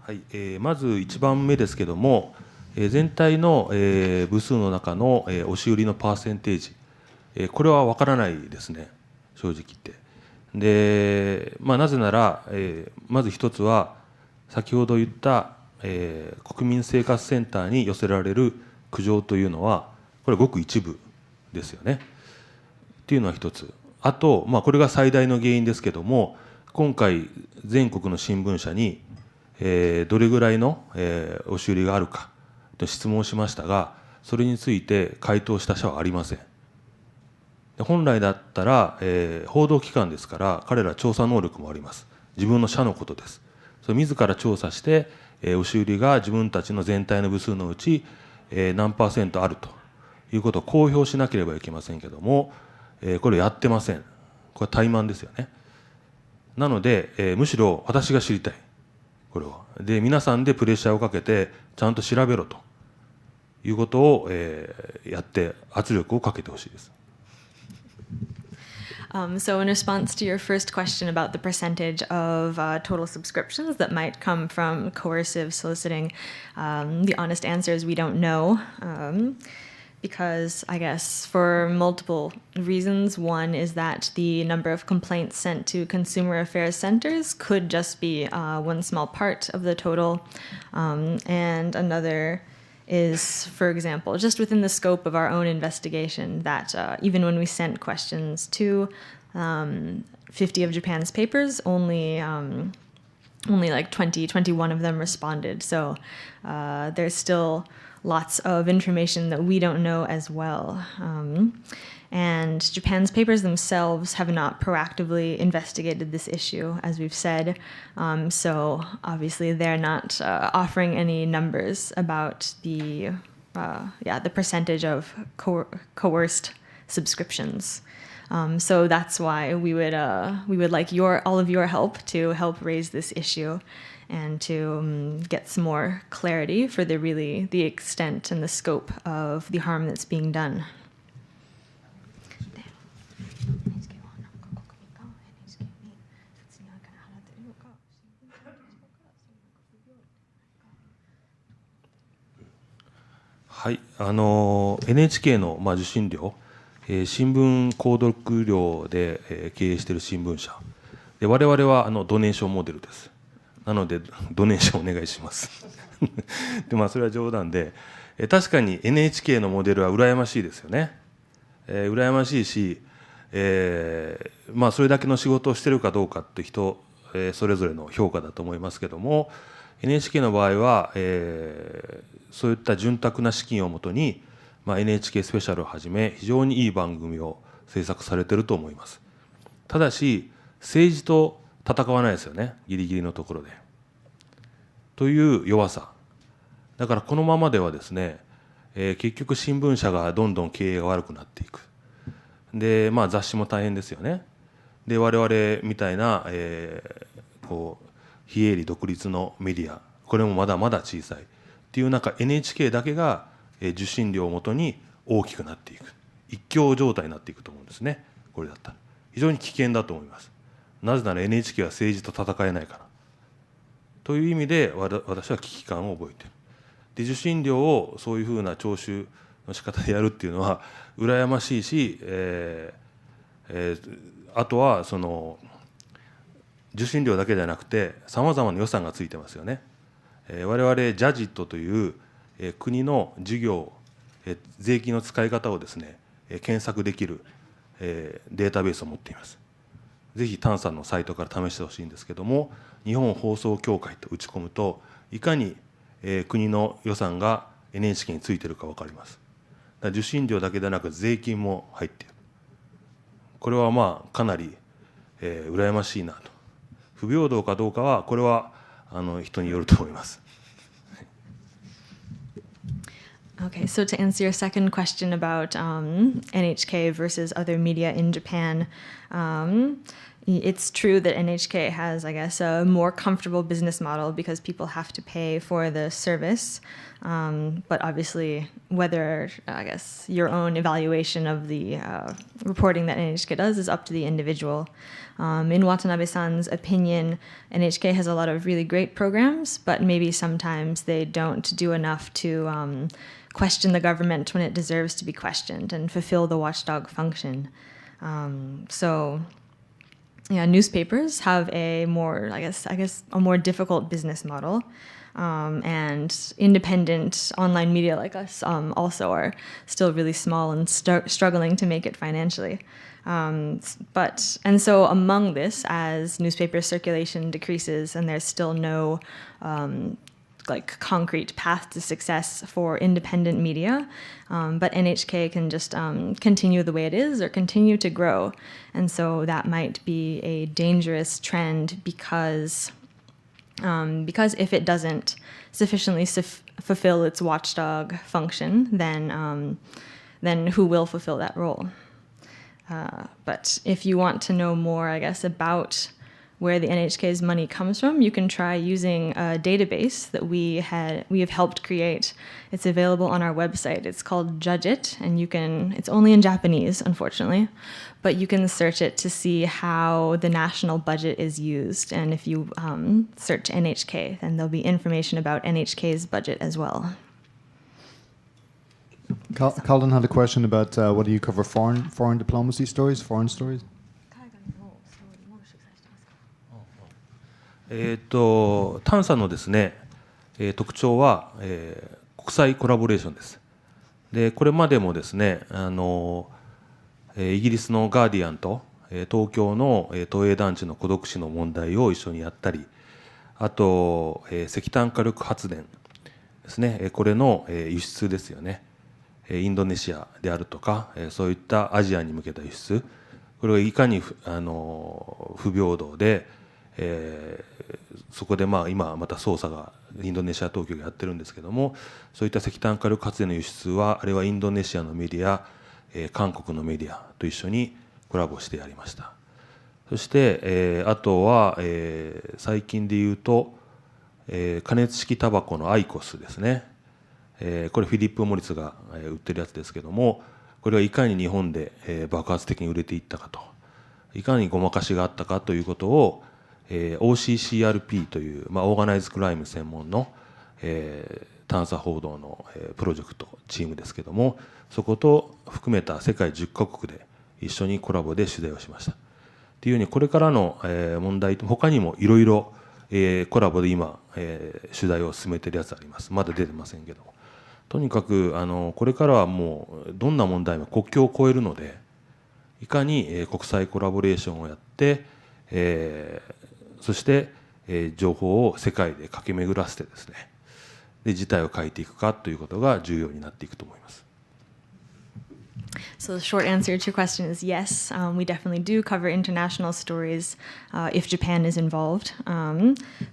はい、まず1番目ですけども、全体の、部数の中の、押し売りのパーセンテージ、これは分からないですね、正直言って。で、なぜなら、まず一つは先ほど言った、国民生活センターに寄せられる苦情というのはこれごく一部ですよねっていうのは一つ。あと、これが最大の原因ですけども、今回全国の新聞社に、どれぐらいの、押し売りがあるかと質問しましたが、それについて回答した社はありません。本来だったら、報道機関ですから彼ら調査能力もあります。自分の社のことです。それ自ら調査して、押し売りが自分たちの全体の部数のうち、何%あるということを公表しなければいけませんけども、これやってません。これは怠慢ですよね。なので、むしろ私が知りたい。これは。で、皆さんでプレッシャーをかけてちゃんと調べろということを、やって圧力をかけてほしいです。So in response to your first question about the percentage of total subscriptions that might come from coercive soliciting, the honest answer is we don't know. Because I guess for multiple reasons. One is that the number of complaints sent to consumer affairs centers could just be one small part of the total. And another is, for example, just within the scope of our own investigation, that even when we sent questions to 50 of Japan's papers, only like 21 of them responded. So there's still lots of information that we don't know as well. And Japan's papers themselves have not proactively investigated this issue, as we've said. So obviously they're not offering any numbers about the percentage of coerced subscriptions. So that's why we would like all of your help to help raise this issue and to get some more clarity for the extent and the scope of the harm that's being done. はい、NHK の、受信料、新聞購読料で、経営している新聞社で、我々はドネーションモデルです。なのでドネーションお願いしますで、それは冗談で、確かに NHK のモデルは羨ましいですよね。羨ましいし、それだけの仕事をしているかどうかって人、それぞれの評価だと思いますけども、 NHK の場合は、そういった潤沢な資金をもとに、NHK スペシャルをはじめ非常にいい番組を制作されていると思います。ただし政治と戦わないですよね、ギリギリのところで。という弱さだから、このままではですね、結局新聞社がどんどん経営が悪くなっていく。で、雑誌も大変ですよね。で、我々みたいな、非営利独立のメディア、これもまだまだ小さいっていう中、 NHK だけが受信料をもとに大きくなっていく、一強状態になっていくと思うんですね。これだったら非常に危険だと思います。なぜなら NHK は政治と戦えないからという意味で、私は危機感を覚えている。で、受信料をそういうふうな徴収の仕方でやるっていうのは羨ましいし、あとはその受信料だけじゃなくてさまざまな予算がついてますよね。我々ジャジットという国の事業、税金の使い方をですね、検索できるデータベースを持っています。ぜひタンさんのサイトから試してほしいんですけども、日本放送協会と打ち込むといかに国の予算が NHK についているか分かります。だから受信料だけでなく税金も入っている。これはまあかなり、羨ましいなと。不平等かどうかはこれは人によると思います。Okay, so to answer your second question about NHK versus other media in Japan, it's true that NHK has, I guess, a more comfortable business model because people have to pay for the service. But obviously, whether, I guess, your own evaluation of the reporting that NHK does is up to the individual. In Watanabe-san's opinion, NHK has a lot of really great programs, but maybe sometimes they don't do enough to question the government when it deserves to be questioned and fulfill the watchdog function. So, yeah, newspapers have a more, I guess, a more difficult business model. And independent online media like us also are still really small and struggling to make it financially. And so among this, as newspaper circulation decreases and there's still no concrete path to success for independent media, but NHK can just continue the way it is or continue to grow. And so that might be a dangerous trend because if it doesn't sufficiently fulfill its watchdog function, then who will fulfill that role? But if you want to know more, I guess, about where the NHK's money comes from, you can try using a database that we have helped create. It's available on our website. It's called Judge It, and it's only in Japanese, unfortunately, but you can search it to see how the national budget is used. And if you search NHK, then there'll be information about NHK's budget as well. Colin had a question about what do you cover foreign diplomacy stories, foreign stories? 探査のですね、特徴は、国際コラボレーションです。で、これまでもですね、イギリスのガーディアンと、東京の都営団地の孤独死の問題を一緒にやったり、あと、石炭火力発電ですね、これの輸出ですよね。インドネシアであるとか、そういったアジアに向けた輸出、これがいかに不平等で、そこで今また捜査がインドネシア当局がやってるんですけども、そういった石炭火力発電の輸出はあれはインドネシアのメディア、韓国のメディアと一緒にコラボしてやりました。そして、あとは、最近で言うと、加熱式タバコのアイコスですね。これフィリップ・モリスが売ってるやつですけども、これはいかに日本で爆発的に売れていったかと、いかにごまかしがあったかということをOCCRP という、オーガナイズクライム専門の、探査報道の、プロジェクトチームですけども、そこと含めた世界10カ国で一緒にコラボで取材をしました。っていうようにこれからの、問題他にもいろいろコラボで今、取材を進めているやつあります。まだ出てませんけど、とにかくこれからはもうどんな問題も国境を越えるので、いかに、国際コラボレーションをやって、そして、情報を世界で駆け巡らせてですね、で事態を変えていくかということが重要になっていくと思います。So the short answer to your question is yes, we definitely do cover international stories if Japan is involved.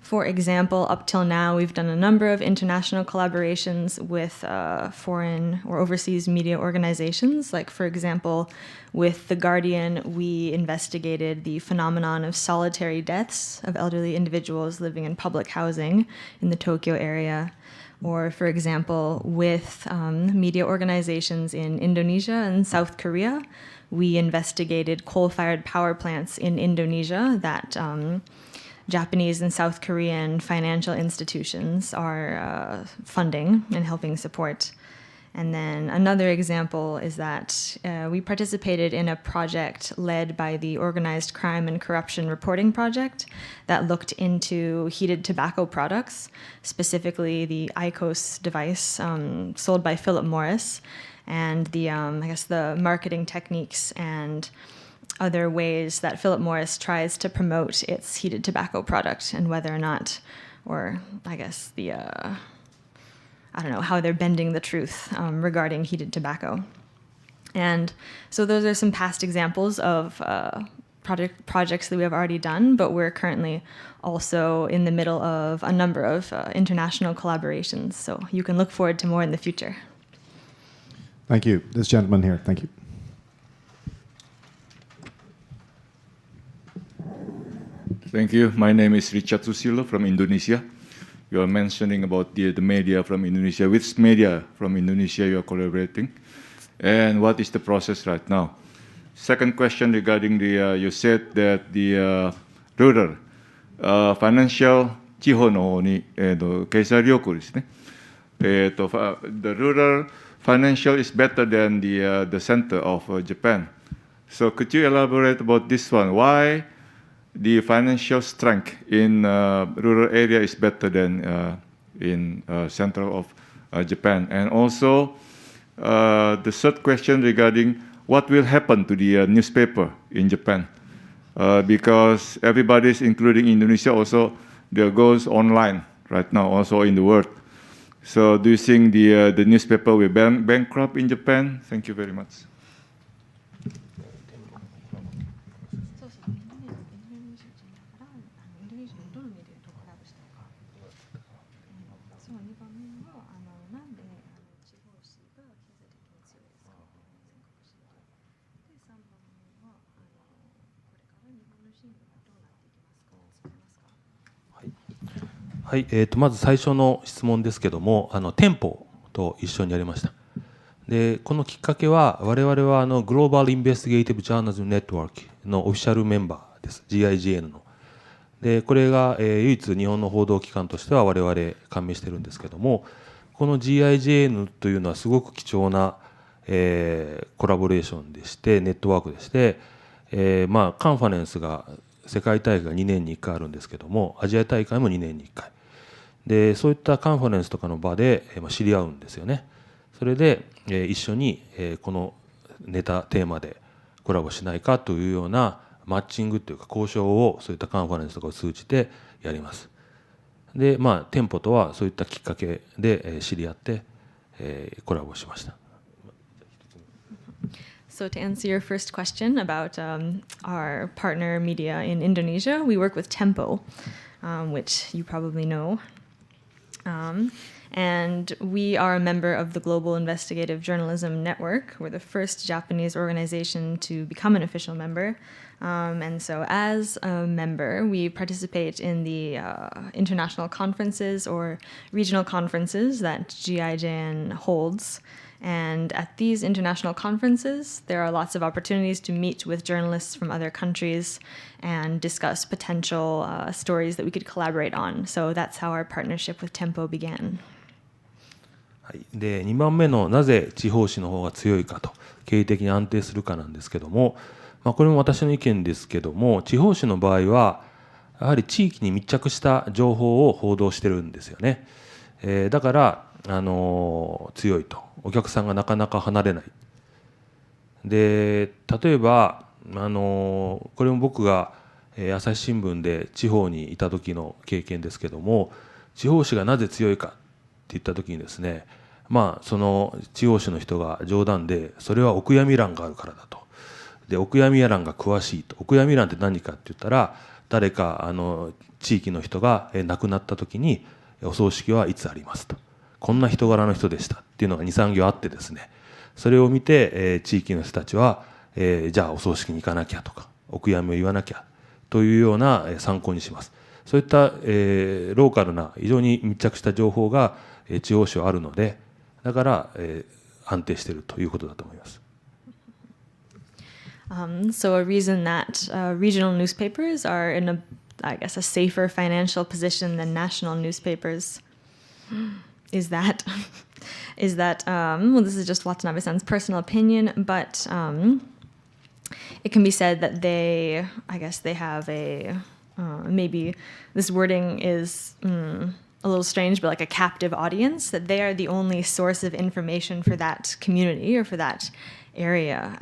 For example, up till now, we've done a number of international collaborations with foreign or overseas media organizations. Like, for example, with The Guardian, we investigated the phenomenon of solitary deaths of elderly individuals living in public housing in the Tokyo area. Or, for example, with media organizations in Indonesia and South Korea, we investigated coal-fired power plants in Indonesia that Japanese and South Korean financial institutions are funding and helping support. And then another example is that we participated in a project led by the Organized Crime and Corruption Reporting Project that looked into heated tobacco products, specifically the IQOS device sold by Philip Morris, and the the marketing techniques and other ways that Philip Morris tries to promote its heated tobacco product, and whether or not, or I guess the I don't know how they're bending the truth regarding heated tobacco. And so those are some past examples of projects that we have already done, but we're currently also in the middle of a number of international collaborations. So you can look forward to more in the future. Thank you. This gentleman here, thank you. Thank you. My name is Richard Susilo from Indonesia. You are mentioning about the media from Indonesia. Which media from Indonesia you are collaborating? And what is the process right now? Second question regarding the, you said that the rural financial 地方の方に、経済力ですね。the rural financial is better than the center of Japan. So could you elaborate about this one? Why the financial strength in rural area is better than in central of Japan? And also, the third question regarding what will happen to the newspaper in Japan? Because everybody's, including Indonesia, also there goes online right now, also in the world. So do you think the newspaper will bankrupt in Japan? Thank you very much.はい、まず最初の質問ですけども、店舗と一緒にやりました。で、このきっかけは、我々はグローバル・インベスティゲイティブ・ジャーナリズム・ネットワークのオフィシャルメンバーです、GIGN の。で、これが、唯一日本の報道機関としては我々加盟してるんですけども、この GIGN というのはすごく貴重な、コラボレーションでして、ネットワークでして、カンファレンスが、世界大会が2年に1回あるんですけども、アジア大会も2年に1回。でそういったカンファレンスとかの場で知り合うんですよね。それで一緒にこのネタテーマでコラボしないかというようなマッチングというか交渉をそういったカンファレンスとかを通じてやります。で店舗とはそういったきっかけで知り合ってコラボしました。So to answer your first question about our partner media in Indonesia, we work with Tempo, which you probably know. And we are a member of the Global Investigative Journalism Network. We're the first Japanese organization to become an official member. And so as a member, we participate in the international conferences or regional conferences that GIJN holds. And at these international conferences, there are lots of opportunities to meet with journalists from other countries and discuss potential stories that we could collaborate on. So that's how our partnership with Tempo began. はい、で2番目のなぜ地方紙の方が強いかと経営的に安定するかなんですけども、これも私の意見ですけども、地方紙の場合はやはり地域に密着した情報を報道してるんですよね。だから強いと、お客さんがなかなか離れない。で例えばこれも僕が朝日新聞で地方にいた時の経験ですけども、地方紙がなぜ強いかって言った時にですね、その地方紙の人が冗談で、それはお悔やみ欄があるからだと。でお悔やみ欄が詳しいと。お悔やみ欄って何かって言ったら、誰か地域の人が亡くなった時にお葬式はいつありますと、こんな人柄の人でしたっていうのが 2,3 行あってですね、それを見て、地域の人たちは、じゃあお葬式に行かなきゃとかお悔やみを言わなきゃというような、参考にします。そういった、ローカルな非常に密着した情報が、地方紙はあるので、だから、安定しているということだと思います。So a reason that regional newspapers are in a, I guess, a safer financial position than national newspapers is that well, this is just Watanabe-san's personal opinion, but it can be said that they have a maybe this wording is a little strange, but like a captive audience, that they are the only source of information for that community or for that area.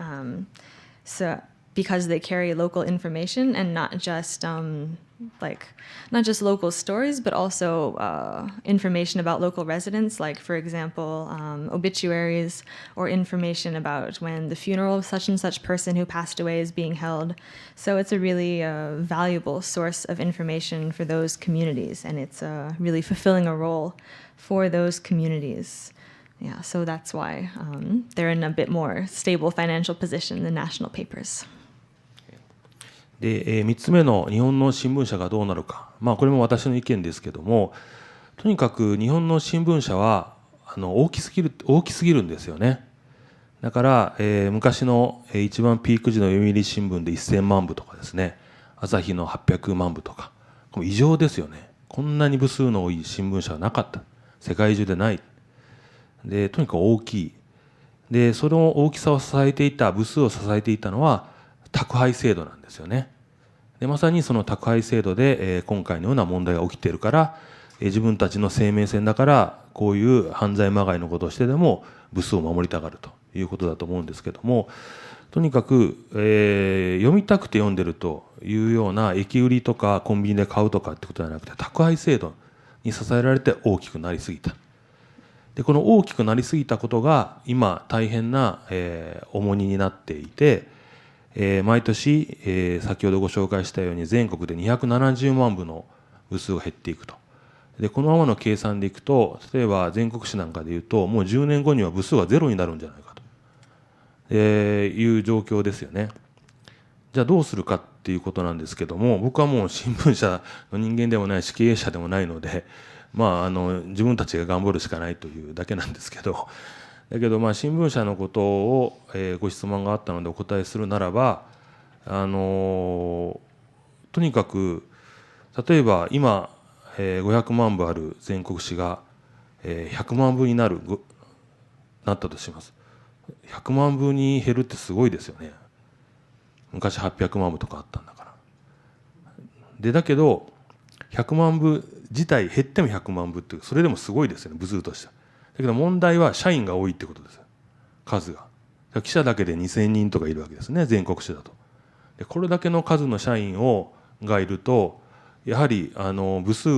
So because they carry local information and not just like not just local stories, but also information about local residents, like, for example, obituaries or information about when the funeral of such and such person who passed away is being held. So it's a really valuable source of information for those communities, and it's really fulfilling a role for those communities. Yeah, so that's why they're in a bit more stable financial position than national papers. で、3つ目の日本の新聞社がどうなるか、これも私の意見ですけども、とにかく日本の新聞社は大きすぎるんですよね。だから、昔の一番ピーク時の読売新聞で1000万部とかですね、朝日の800万部とか、異常ですよね。こんなに部数の多い新聞社はなかった。世界中でない。で、とにかく大きい。で、その大きさを支えていた、部数を支えていたのは宅配制度なんですよね。で、まさにその宅配制度で、今回のような問題が起きているから、自分たちの生命線だからこういう犯罪まがいのことをしてでも部数を守りたがるということだと思うんですけども、とにかく、読みたくて読んでるというような駅売りとかコンビニで買うとかってことじゃなくて、宅配制度に支えられて大きくなりすぎた。で、この大きくなりすぎたことが今大変な、重荷になっていて、毎年、先ほどご紹介したように全国で270万部の部数が減っていくと。で、このままの計算でいくと、例えば全国紙なんかでいうと、もう10年後には部数がゼロになるんじゃないかと、いう状況ですよね。じゃあどうするかっていうことなんですけども、僕はもう新聞社の人間でもないし経営者でもないので、自分たちが頑張るしかないというだけなんですけど、だけど新聞社のことを、ご質問があったのでお答えするならば、とにかく例えば今、500万部ある全国紙が、100万部になったとします。100万部に減るってすごいですよね。昔800万部とかあったんだから。で、だけど100万部自体減っても100万部ってそれでもすごいですよね、部数としては。だけど問題は社員が多いってことです。数が。記者だけで2000人とかいるわけですね、全国紙だと。で、これだけの数の社員がいると、やはり部数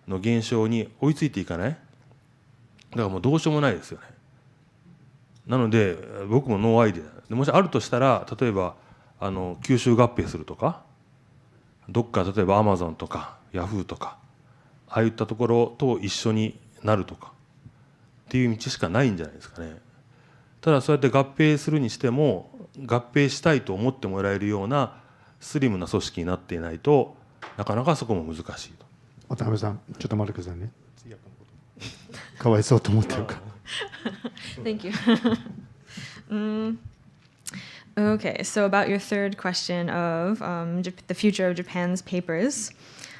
の減少に追いついていかない。だからもうどうしようもないですよね。なので僕もノーアイデアで、もしあるとしたら、例えば吸収合併するとか、どっか例えばアマゾンとかヤフーとかああいったところと一緒になるとかっていう道しかないんじゃないですかね。ただそうやって合併するにしても、合併したいと思ってもらえるようなスリムな組織になっていないとなかなかそこも難しいと。渡辺さん、ちょっと待ってくださいね。かわいそうと思ってるか。Thank you. Okay, so about your third question of the future of Japan's papers.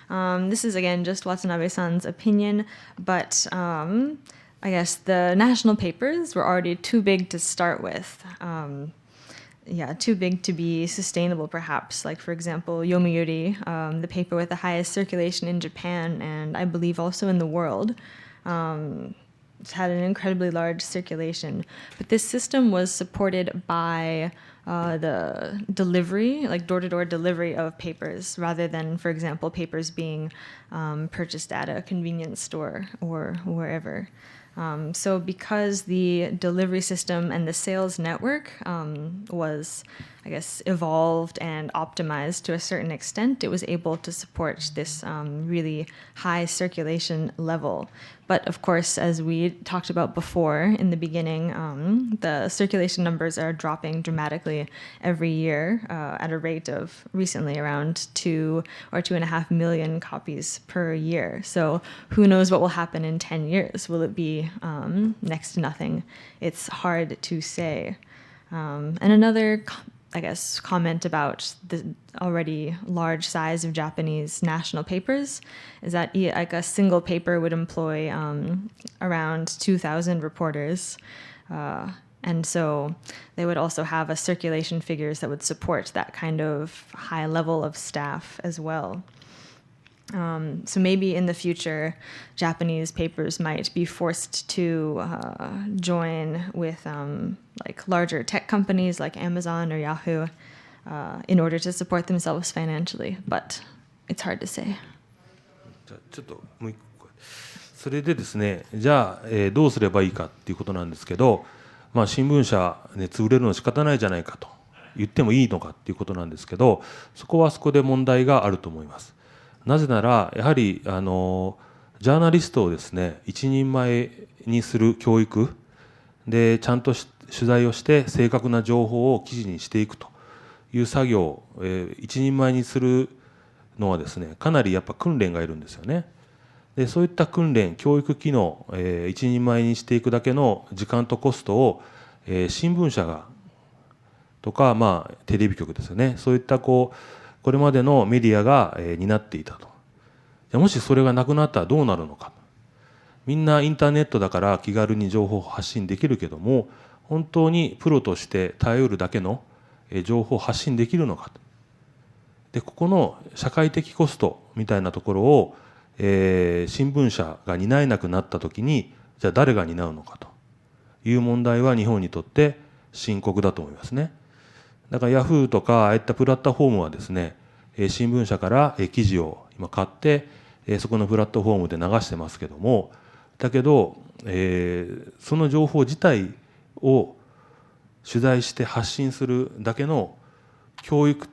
This is again just Watanabe-san's opinion, but I guess the national papers were already too big to start with. Too big to be sustainable, perhaps. Like, for example, Yomiuri, the paper with the highest circulation in Japan and I believe also in the world. It's had an incredibly large circulation. But this system was supported by the delivery, like door-to-door delivery of papers, rather than, for example, papers being purchased at a convenience store or wherever. So because the delivery system and the sales network was, I guess, evolved and optimized to a certain extent, it was able to support this really high circulation level. But of course, as we talked about before in the beginning, the circulation numbers are dropping dramatically every year at a rate of recently around 2 or 2.5 million copies per year. So who knows what will happen in 10 years? Will it be next to nothing? It's hard to say. And another I guess, comment about the already large size of Japanese national papers is that like a single paper would employ around 2,000 reporters. And so they would also have a circulation figures that would support that kind of high level of staff as well. So maybe in the future, Japanese papers might be forced to join with like larger tech companies like Amazon or Yahoo in order to support themselves financially. But it's hard to say. じゃあちょっともう一個それでですね、じゃあ、どうすればいいかっていうことなんですけど、まあ、新聞社、ね、潰れるの仕方ないじゃないかと言ってもいいのかっていうことなんですけど、そこはそこで問題があると思います。なぜならやはりジャーナリストをですね一人前にする教育でちゃんと取材をして正確な情報を記事にしていくという作業、一人前にするのはですねかなりやっぱ訓練がいるんですよね。でそういった訓練教育機能、一人前にしていくだけの時間とコストを、新聞社がとか、まあ、テレビ局ですよね、そういったこれまでのメディアが、担っていたと。もしそれがなくなったらどうなるのか。みんなインターネットだから気軽に情報を発信できるけども、本当にプロとして耐えうるだけの情報を発信できるのかと。でここの社会的コストみたいなところを、新聞社が担えなくなった時にじゃあ誰が担うのかという問題は日本にとって深刻だと思いますね。だからヤフーとかああいったプラットフォームはですね新聞社から記事を今買ってそこのプラットフォームで流してますけども、だけどその情報自体を取材して発信するだけの教育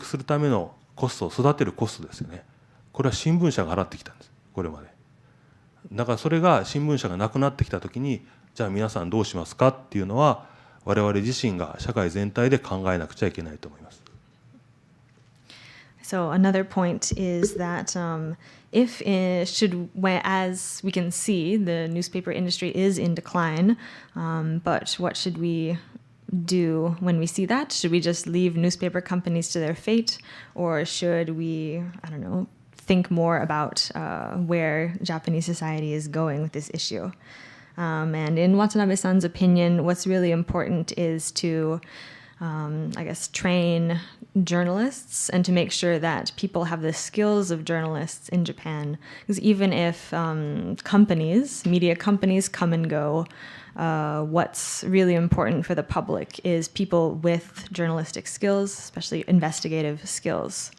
するためのコストを育てるコストですよね。これは新聞社が払ってきたんですこれまで。だからそれが新聞社がなくなってきた時にじゃあ皆さんどうしますかっていうのは我々自身が社会全体で考えなくちゃいけないと思います。So another point is that as we can see, the newspaper industry is in decline, but what should we do when we see that? Should we just leave newspaper companies to their fate, or should we, I don't know, think more about where Japanese society is going with this issue? And in Watanabe-san's opinion, what's really important is to train journalists and to make sure that people have the skills of journalists in Japan. Because even if media companies come and go, what's really important for the public is people with journalistic skills, especially investigative skills.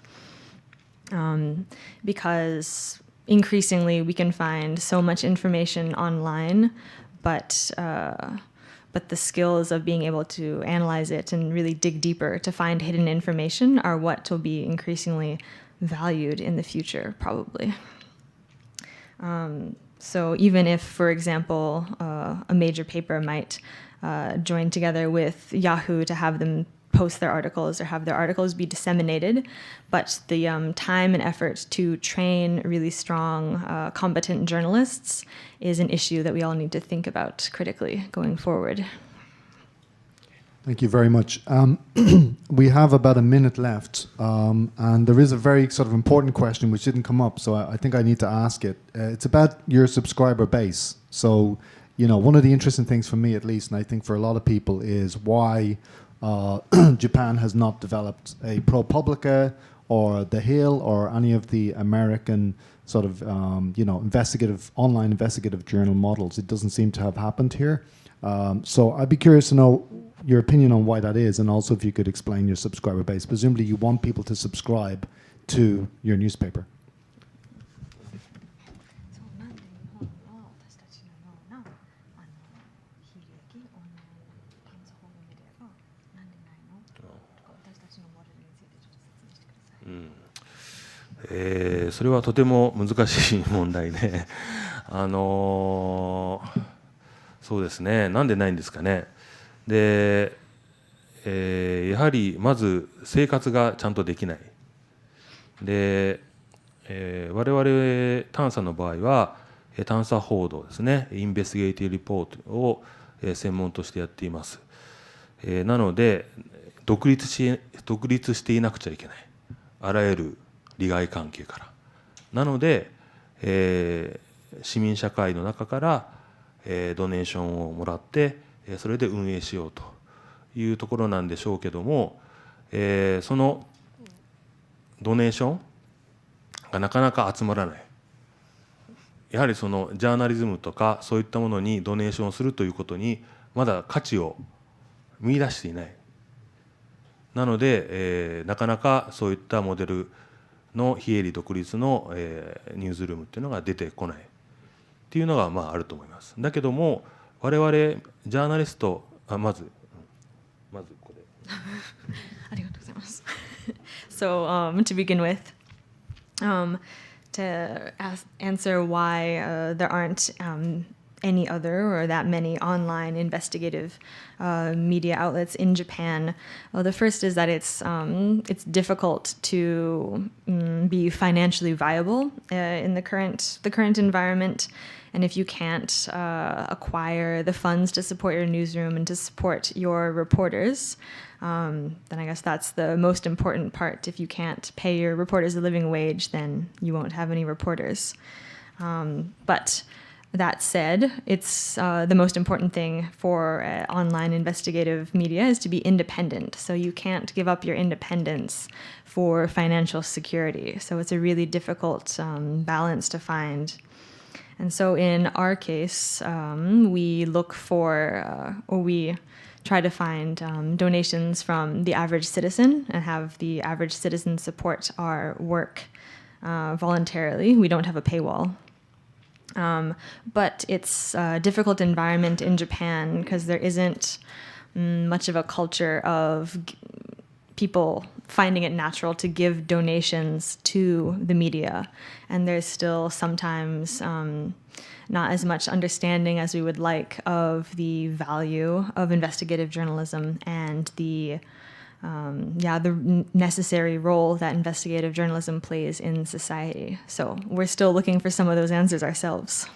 Because increasingly we can find so much information online, but the skills of being able to analyze it and really dig deeper to find hidden information are what will be increasingly valued in the future, probably. So even if, for example, a major paper might join together with Yahoo to have them post their articles or have their articles be disseminated, but the time and effort to train really strong, competent journalists is an issue that we all need to think about critically going forward. Thank you very much. We have about a minute left, and there is a very sort of important question which didn't come up, so I think I need to ask it. It's about your subscriber base. So, one of the interesting things for me at least, and I think for a lot of people, is why Japan has not developed a ProPublica or The Hill or any of the American sort of online investigative journal models. It doesn't seem to have happened here. So I'd be curious to know your opinion on why that is, and also if you could explain your subscriber base. Presumably you want people to subscribe to your newspaper. Mm. それはとても難しい問題で、そうですね、なんでないんですかね。で、やはりまず生活がちゃんとできない。で、我々探査の場合は探査報道ですね、インベスティゲイティブリポートを専門としてやっています。なので独立していなくちゃいけない。あらゆる利害関係から。なので、市民社会の中から、ドネーションをもらってそれで運営しようというところなんでしょうけども、そのドネーションがなかなか集まらない。やはりそのジャーナリズムとかそういったものにドネーションをするということにまだ価値を見出していない。なので、なかなかそういったモデルの非営利独立の、ニュースルームっていうのが出てこないっていうのがあると思います。だけども我々ジャーナリストまずここでありがとうございます。So to begin with, to answer why there aren't any other or that many online investigative media outlets in Japan. Well, the first is that it's difficult to be financially viable in the current environment. And if you can't acquire the funds to support your newsroom and to support your reporters, then I guess that's the most important part. If you can't pay your reporters a living wage, then you won't have any reporters. But that said, it's the most important thing for online investigative media is to be independent. So you can't give up your independence for financial security. So it's a really difficult balance to find. And so in our case, we look for, or we try to find donations from the average citizen and have the average citizen support our work voluntarily. We don't have a paywall. But it's a difficult environment in Japan because there isn't much of a culture of people finding it natural to give donations to the media. And there's still sometimes not as much understanding as we would like of the value of investigative journalism and the necessary role that investigative journalism plays in society. So we're still looking for some of those answers ourselves.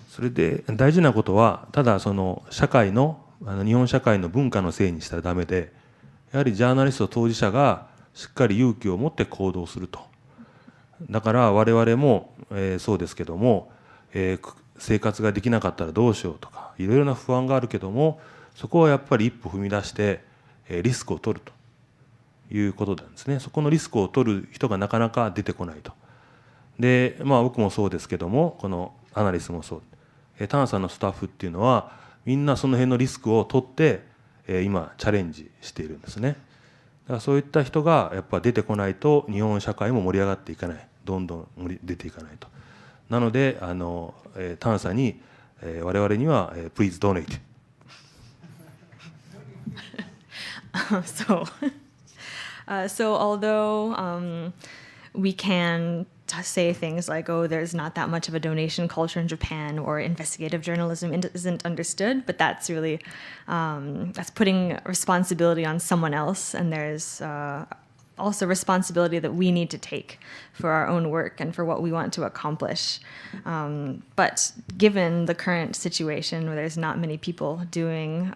それで大事なことはただその社会の日本社会の文化のせいにしたらダメで、やはりジャーナリスト当事者がしっかり勇気を持って行動すると。だから我々も、そうですけども、生活ができなかったらどうしようとかいろいろな不安があるけども、そこはやっぱり一歩踏み出してリスクを取るということなんですね。そこのリスクを取る人がなかなか出てこないと。で僕もそうですけども、このアナリスもそう、タンさんのスタッフっていうのはみんなその辺のリスクを取って今チャレンジしているんですね。だからそういった人がやっぱ出てこないと日本社会も盛り上がっていかない、どんどん出ていかないと。なのでタンさんに我々にはPlease donate So although we can say things like, oh, there's not that much of a donation culture in Japan, or investigative journalism isn't understood, but that's really, that's putting responsibility on someone else, and there's also responsibility that we need to take for our own work and for what we want to accomplish. But given the current situation where there's not many people doing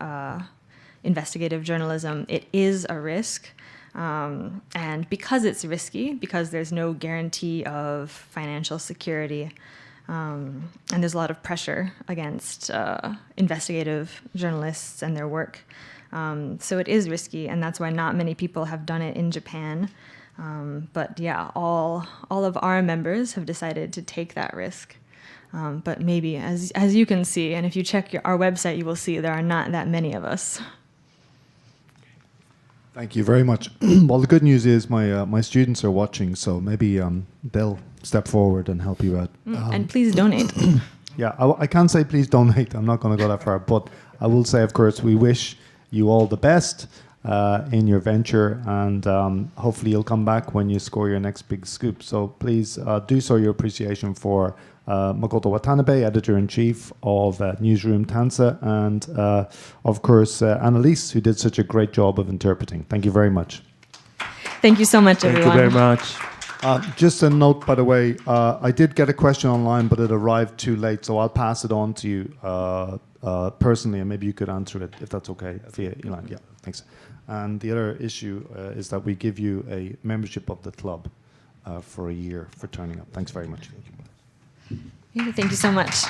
investigative journalism, it is a risk. And because it's risky, because there's no guarantee of financial security, and there's a lot of pressure against investigative journalists and their work, so it is risky, and that's why not many people have done it in Japan. But yeah, all of our members have decided to take that risk. But maybe, as you can see, and if you check our website, you will see there are not that many of us. Thank you very much. Well, the good news is my students are watching, so maybe they'll step forward and help you out. And please donate. Yeah, I can't say please donate. I'm not going to go that far. But I will say, of course, we wish you all the best in your venture, and hopefully you'll come back when you score your next big scoop. So please do show your appreciation for Makoto Watanabe, Editor-in-Chief of Newsroom Tansa, and of course Annalise, who did such a great job of interpreting. Thank you very much. Thank you so much, everyone. Thank you very much. Just a note, by the way, I did get a question online, but it arrived too late, so I'll pass it on to you personally, and maybe you could answer it if that's okay via Elon. Yeah, thanks. And the other issue is that we give you a membership of the club for a year for turning up. Thanks very much. Thank you so much.